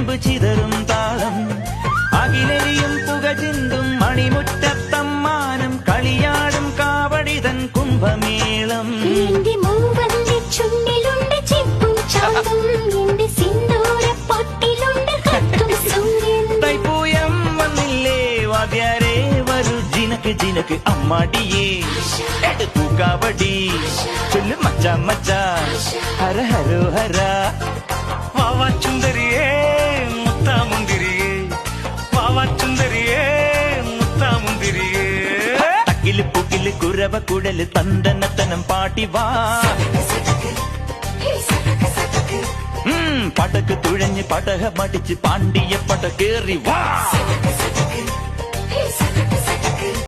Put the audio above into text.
അമ്പ് ചിതറും താളം അകിലരിയും പുക ചിന്തും മണിമുറ്റത്തമ്മാനം കളിയാടും കാവടിതൻ കുംഭമേളം തൈപ്പൂയം വന്നില്ലേ വാദ്യാരേ വരൂ ജിനക്ക് ജിനക്ക് അമ്മാടിയേ എടുത്തു കാവടി ചൊല്ലു മച്ചാ മച്ചാ ഹര ഹരോ ഹര വാവാ ചുന്ദരിയേ മുത്താമുന്തിരിയേ വാവാ ചുന്ദരിയേ മുത്താമുന്തിരിയേ തക്കില് പുകില് കുരവ കുഴല് തന്തനത്തനം പാട്ടി വാ പടക്ക് തുഴഞ്ഞ് പടക മടിച്ച് പാണ്ടിയ പട കേറി വാ